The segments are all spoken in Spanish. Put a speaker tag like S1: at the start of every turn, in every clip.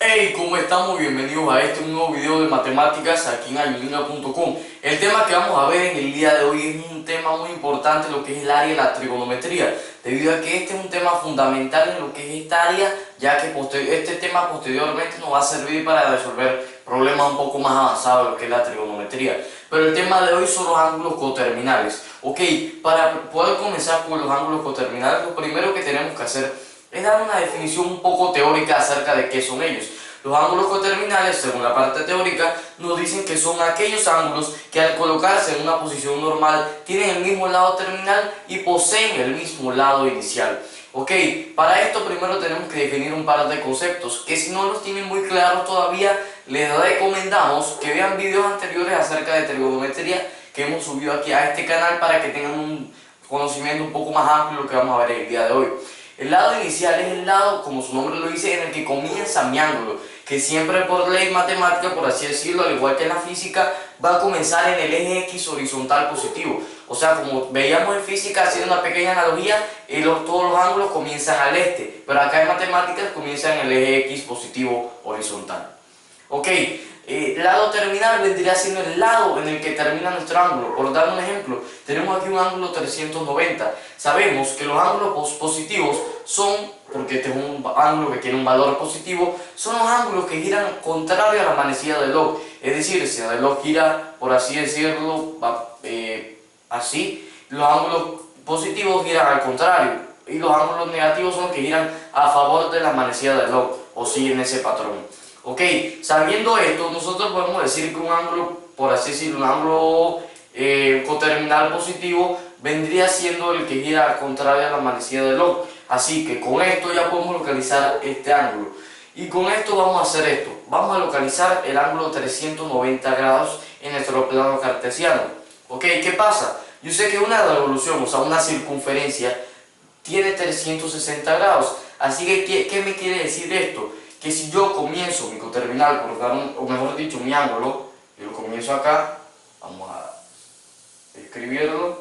S1: Hey, ¿cómo estamos? Bienvenidos a un nuevo video de matemáticas aquí en ayulinga.com. El tema que vamos a ver en el día de hoy es un tema muy importante, lo que es el área de la trigonometría, debido a que este es un tema fundamental en lo que es esta área, ya que este tema posteriormente nos va a servir para resolver problemas un poco más avanzados de lo que es la trigonometría. Pero el tema de hoy son los ángulos coterminales. Ok, para poder comenzar con los ángulos coterminales, lo primero que tenemos que hacer es dar una definición un poco teórica acerca de qué son ellos. Los ángulos coterminales, según la parte teórica, nos dicen que son aquellos ángulos que al colocarse en una posición normal tienen el mismo lado terminal y poseen el mismo lado inicial. Ok, para esto primero tenemos que definir un par de conceptos que si no los tienen muy claros todavía, les recomendamos que vean videos anteriores acerca de trigonometría que hemos subido aquí a este canal para que tengan un conocimiento un poco más amplio de lo que vamos a ver el día de hoy. El lado inicial es el lado, como su nombre lo dice, en el que comienza mi ángulo, que siempre por ley matemática, por así decirlo, al igual que en la física, va a comenzar en el eje X horizontal positivo. O sea, como veíamos en física, haciendo una pequeña analogía, todos los ángulos comienzan al este, pero acá en matemáticas comienzan en el eje X positivo horizontal. Ok, lado terminal vendría siendo el lado en el que termina nuestro ángulo. Por dar un ejemplo, tenemos aquí un ángulo 390. Sabemos que los ángulos positivos son, porque este es un ángulo que tiene un valor positivo, son los ángulos que giran contrario a la manecilla del log. Es decir, si el reloj gira, por así decirlo, así, los ángulos positivos giran al contrario y los ángulos negativos son los que giran a favor de la manecilla del log, o siguen ese patrón. Ok, sabiendo esto, nosotros podemos decir que un ángulo, por así decirlo, un ángulo coterminal positivo vendría siendo el que gira al contrario a la manecilla del log. Así que con esto ya podemos localizar este ángulo. Y con esto vamos a hacer esto. Vamos a localizar el ángulo 390 grados en nuestro plano cartesiano. Ok, ¿qué pasa? Yo sé que una revolución, o sea, una circunferencia, tiene 360 grados. Así que, ¿qué me quiere decir esto? Que si yo comienzo mi coterminal, por dar o mejor dicho, mi ángulo, yo lo comienzo acá, vamos a escribirlo,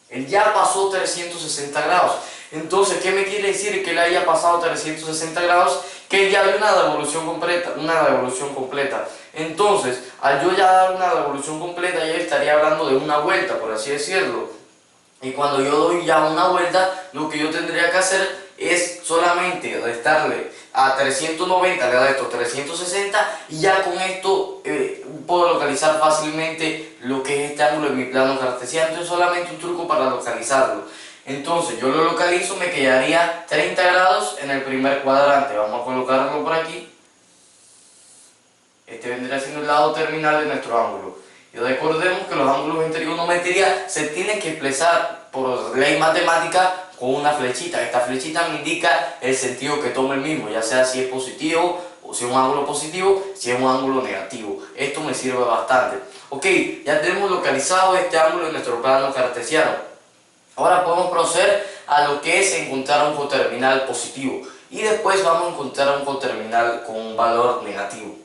S1: él ya pasó 360 grados. Entonces, ¿qué me quiere decir que él haya pasado 360 grados? Que él ya dio una revolución completa. Entonces, al yo ya dar una revolución completa, ya estaría hablando de una vuelta, por así decirlo. Y cuando yo doy ya una vuelta, lo que yo tendría que hacer es solamente restarle a 390, le da esto 360 y ya con esto puedo localizar fácilmente lo que es este ángulo en mi plano cartesiano. Entonces solamente un truco para localizarlo. Entonces yo lo localizo, me quedaría 30 grados en el primer cuadrante. Vamos a colocarlo por aquí. Este vendría siendo el lado terminal de nuestro ángulo. Y recordemos que los ángulos en trigonometría se tienen que expresar por ley matemática con una flechita. Esta flechita me indica el sentido que toma el mismo, ya sea si es positivo o si es un ángulo positivo, si es un ángulo negativo. Esto me sirve bastante. Ok, ya tenemos localizado este ángulo en nuestro plano cartesiano. Ahora podemos proceder a lo que es encontrar un coterminal positivo y después vamos a encontrar un coterminal con un valor negativo.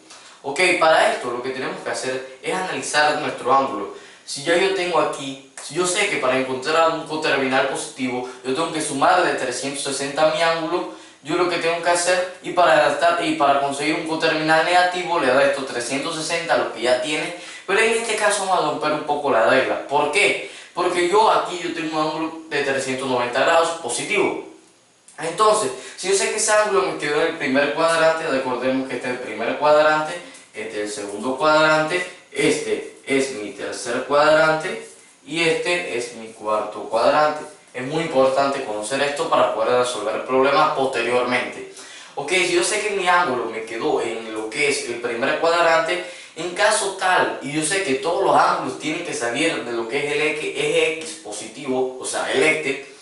S1: Ok, para esto lo que tenemos que hacer es analizar nuestro ángulo. Si ya yo tengo aquí, si yo sé que para encontrar un coterminal positivo yo tengo que sumarle 360 a mi ángulo, yo lo que tengo que hacer y para conseguir un coterminal negativo le doy estos 360 a lo que ya tiene, pero en este caso vamos a romper un poco la regla. ¿Por qué? Porque aquí yo tengo un ángulo de 390 grados positivo. Entonces, si yo sé que ese ángulo me quedó en el primer cuadrante, recordemos que este es el primer cuadrante, este es el segundo cuadrante, este es mi tercer cuadrante y este es mi cuarto cuadrante. Es muy importante conocer esto para poder resolver problemas posteriormente. Ok, si yo sé que mi ángulo me quedó en lo que es el primer cuadrante, en caso tal, y yo sé que todos los ángulos tienen que salir de lo que es el eje X positivo, o sea, el este,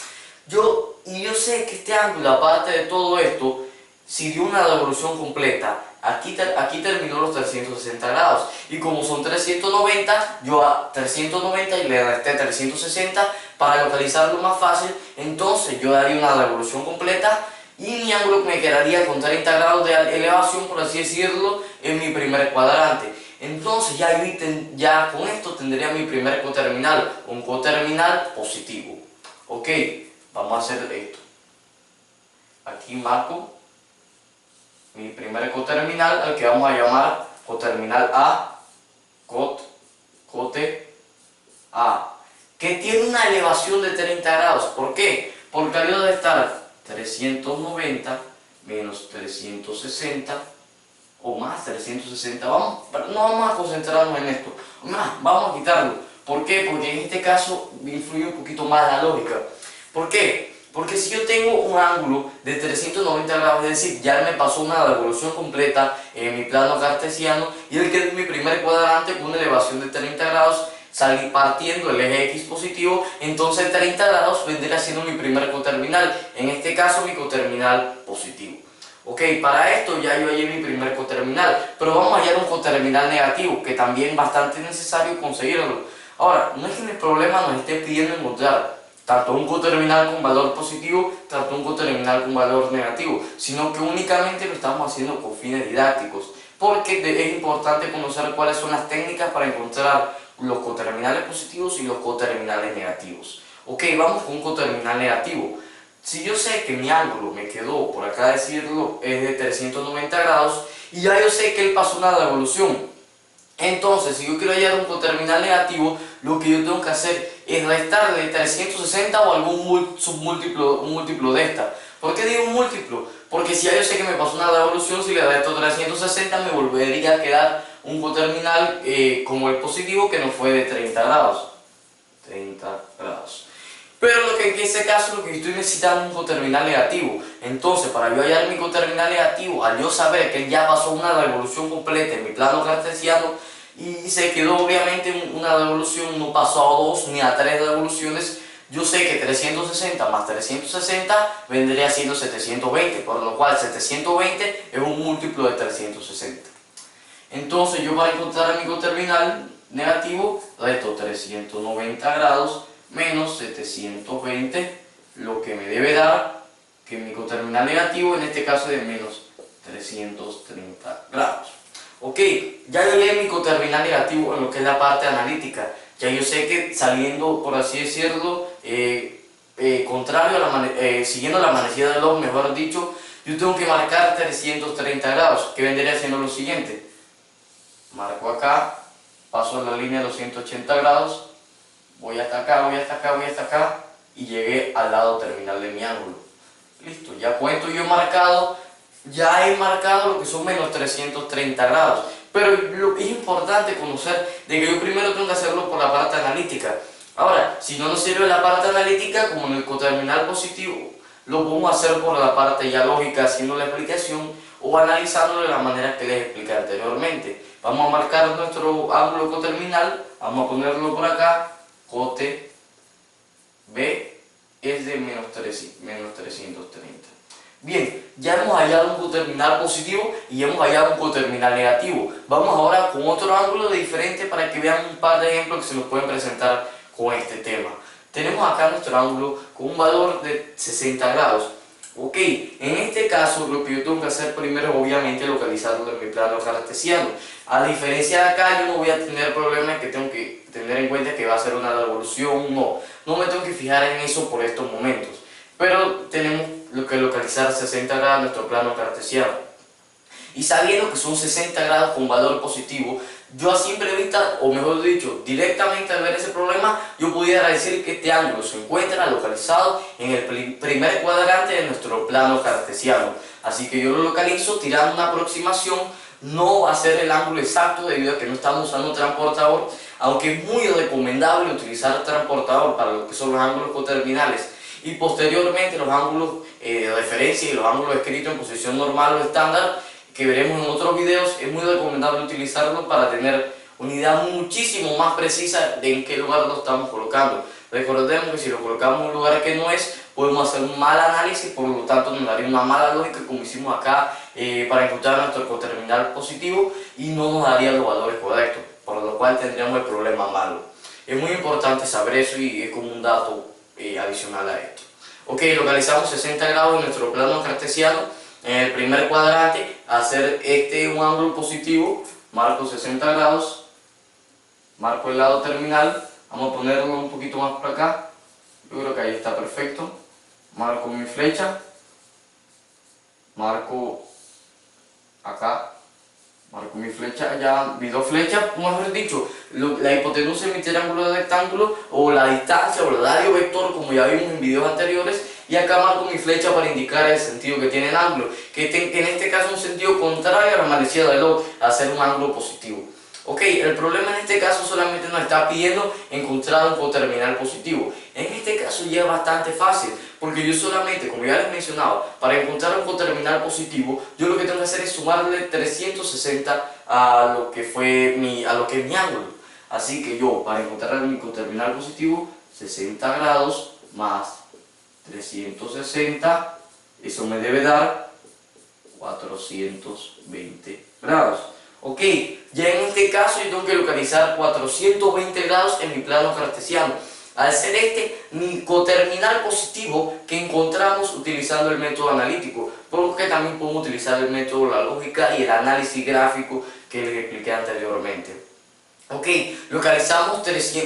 S1: yo sé que este ángulo, aparte de todo esto, si dio una revolución completa, aquí terminó los 360 grados. Y como son 390, yo a 390 y le resté 360 para localizarlo más fácil. Entonces yo daría una revolución completa y mi ángulo me quedaría con 30 grados de elevación, por así decirlo, en mi primer cuadrante. Entonces ya con esto tendría mi primer coterminal, un coterminal positivo. Ok. Vamos a hacer esto. Aquí marco. mi primer coterminal, al que vamos a llamar coterminal A, cote A, que tiene una elevación de 30 grados. ¿Por qué? Porque al de estar 390 menos 360 o más 360, no vamos a concentrarnos en esto, vamos a quitarlo. ¿Por qué? Porque en este caso influye un poquito más la lógica. ¿Por qué? Porque si yo tengo un ángulo de 390 grados, es decir, ya me pasó una revolución completa en mi plano cartesiano y el que es mi primer cuadrante con una elevación de 30 grados, salí partiendo el eje X positivo, entonces 30 grados vendría siendo mi primer coterminal, en este caso mi coterminal positivo. Ok, para esto ya yo hallé mi primer coterminal, pero vamos a hallar un coterminal negativo, que también es bastante necesario conseguirlo. Ahora, no es que en el problema nos esté pidiendo encontrar tanto un coterminal con valor positivo, tanto un coterminal con valor negativo, sino que únicamente lo estamos haciendo con fines didácticos, porque es importante conocer cuáles son las técnicas para encontrar los coterminales positivos y los coterminales negativos. Ok, vamos con un coterminal negativo. Si yo sé que mi ángulo me quedó, por acá decirlo, es de 390 grados y ya yo sé que él pasó una revolución, entonces si yo quiero hallar un coterminal negativo, lo que yo tengo que hacer es restarle 360 o algún submúltiplo, un múltiplo de esta. ¿Por qué digo un múltiplo? Porque si ya yo sé que me pasó una revolución, si le resto 360 me volvería a quedar un coterminal como el positivo, que no fue de 30 grados. 30 grados. Pero en ese caso lo que yo estoy necesitando es un coterminal negativo. Entonces, para yo hallar mi coterminal negativo, al yo saber que él ya pasó una revolución completa en mi plano cartesiano y se quedó obviamente una revolución, no pasó a 2 ni a 3 revoluciones, yo sé que 360 más 360 vendría siendo 720, por lo cual 720 es un múltiplo de 360. Entonces yo para encontrar mi coterminal negativo, resto 390 grados menos 720, lo que me debe dar que mi coterminal negativo en este caso es de menos 330 grados. Ok, ya yo leí mi coterminal negativo en lo que es la parte analítica. Ya yo sé que saliendo, por así decirlo, siguiendo la manecilla del log, mejor dicho, yo tengo que marcar 330 grados, que vendría siendo lo siguiente. Marco acá, paso en la línea de los 180 grados, voy hasta acá, voy hasta acá, voy hasta acá y llegué al lado terminal de mi ángulo. Listo, ya cuento yo marcado, ya he marcado lo que son menos 330 grados. Pero es importante conocer de que yo primero tengo que hacerlo por la parte analítica. Ahora, si no nos sirve la parte analítica, como en el coterminal positivo, lo podemos hacer por la parte ya lógica, haciendo la explicación o analizándolo de la manera que les expliqué anteriormente. Vamos a marcar nuestro ángulo coterminal, vamos a ponerlo por acá, cote B es de menos 330. Bien, ya hemos hallado un coterminal positivo y hemos hallado un coterminal negativo. Vamos ahora con otro ángulo diferente para que vean un par de ejemplos que se nos pueden presentar con este tema. Tenemos acá nuestro ángulo con un valor de 60 grados. Ok, en este caso lo que yo tengo que hacer primero es obviamente localizarlo en mi plano cartesiano. A diferencia de acá, yo no voy a tener problemas que tengo que tener en cuenta que va a ser una revolución, no me tengo que fijar en eso por estos momentos. Pero tenemos que localizar 60 grados en nuestro plano cartesiano. Y sabiendo que son 60 grados con valor positivo, yo a simple vista, o mejor dicho, directamente al ver ese problema, yo pudiera decir que este ángulo se encuentra localizado en el primer cuadrante de nuestro plano cartesiano. Así que yo lo localizo tirando una aproximación, no va a ser el ángulo exacto debido a que no estamos usando transportador, aunque es muy recomendable utilizar transportador para lo que son los ángulos coterminales. Y posteriormente los ángulos de referencia y los ángulos escritos en posición normal o estándar, que veremos en otros videos, es muy recomendable utilizarlo para tener una idea muchísimo más precisa de en qué lugar lo estamos colocando. Recordemos que si lo colocamos en un lugar que no es, podemos hacer un mal análisis, por lo tanto nos daría una mala lógica como hicimos acá para encontrar nuestro coterminal positivo y no nos daría los valores correctos, por lo cual tendríamos el problema malo. Es muy importante saber eso y es como un dato adicional a esto. Ok, localizamos 60 grados en nuestro plano cartesiano. En el primer cuadrante, hacer un ángulo positivo, marco 60 grados, marco el lado terminal, vamos a ponerlo un poquito más por acá, yo creo que ahí está perfecto, marco mi flecha, marco acá, marco mi flecha, ya vi dos flechas, mejor dicho, la hipotenusa de mi triángulo de rectángulo, o la distancia, o el radio vector, como ya vimos en videos anteriores, y acá marco mi flecha para indicar el sentido que tiene el ángulo, que en este caso es un sentido contrario a la manecilla de reloj, a hacer un ángulo positivo. Ok, el problema en este caso solamente nos está pidiendo encontrar un coterminal positivo. En este caso ya es bastante fácil, porque yo solamente, como ya les he mencionado, para encontrar un coterminal positivo, yo lo que tengo que hacer es sumarle 360 a lo que es mi ángulo. Así que yo, para encontrar mi coterminal positivo, 60 grados más 360, eso me debe dar 420 grados. Ok, ya en este caso yo tengo que localizar 420 grados en mi plano cartesiano. Al ser este mi coterminal positivo que encontramos utilizando el método analítico, porque también podemos utilizar el método de la lógica y el análisis gráfico que les expliqué anteriormente. Ok, localizamos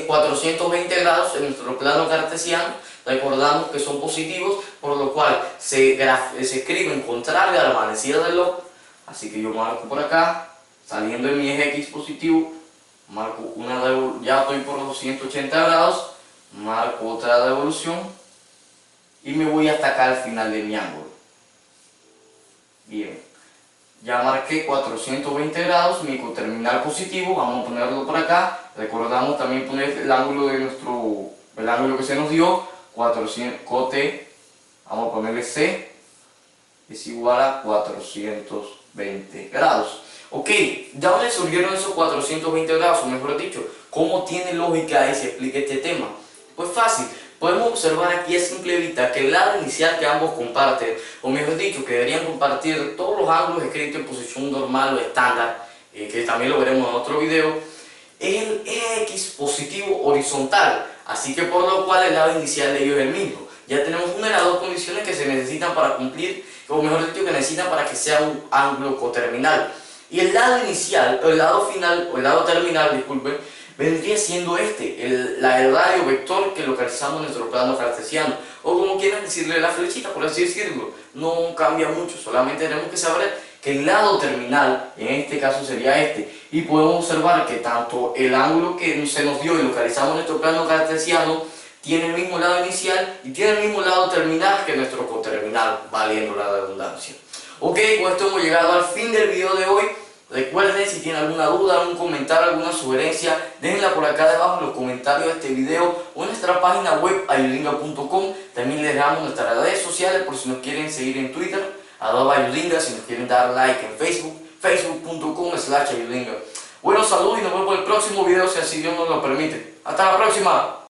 S1: 420 grados en nuestro plano cartesiano, recordamos que son positivos, por lo cual se escribe en contrario a la manecilla del reloj, así que yo marco por acá, saliendo de mi eje X positivo, marco una devolución, ya estoy por los 180 grados, marco otra devolución y me voy hasta acá al final de mi ángulo. Bien, ya marqué 420 grados, mi coterminal positivo, vamos a ponerlo por acá, recordamos también poner el ángulo de el ángulo que se nos dio, 400, cote, vamos a ponerle C, es igual a 420 grados. Ok, ¿de dónde surgieron esos 420 grados? O mejor dicho, ¿cómo tiene lógica y se explica este tema? Pues fácil, podemos observar aquí a simple vista que el lado inicial que ambos comparten, o mejor dicho, que deberían compartir todos los ángulos escritos en posición normal o estándar, que también lo veremos en otro video, es el eje X positivo horizontal, así que por lo cual el lado inicial de ellos es el mismo. Ya tenemos una de las dos condiciones que se necesitan para cumplir, o mejor dicho, que necesitan para que sea un ángulo coterminal. Y el lado inicial, o el lado final, o el lado terminal, disculpen, vendría siendo el radio vector que localizamos en nuestro plano cartesiano, o como quieran decirle la flechita, por así decirlo. No cambia mucho, solamente tenemos que saber que el lado terminal, en este caso sería este, y podemos observar que tanto el ángulo que se nos dio y localizamos en nuestro plano cartesiano tiene el mismo lado inicial y tiene el mismo lado terminal que nuestro coterminal, valiendo la redundancia. Ok, con esto hemos llegado al fin del video de hoy. Recuerden, si tienen alguna duda, algún comentario, alguna sugerencia, déjenla por acá debajo en los comentarios de este video o en nuestra página web ayudinga.com. También les dejamos nuestras redes sociales por si nos quieren seguir en Twitter, @ayudinga, si nos quieren dar like en Facebook, facebook.com/ayudinga. Bueno, saludos y nos vemos en el próximo video si así Dios nos lo permite. Hasta la próxima.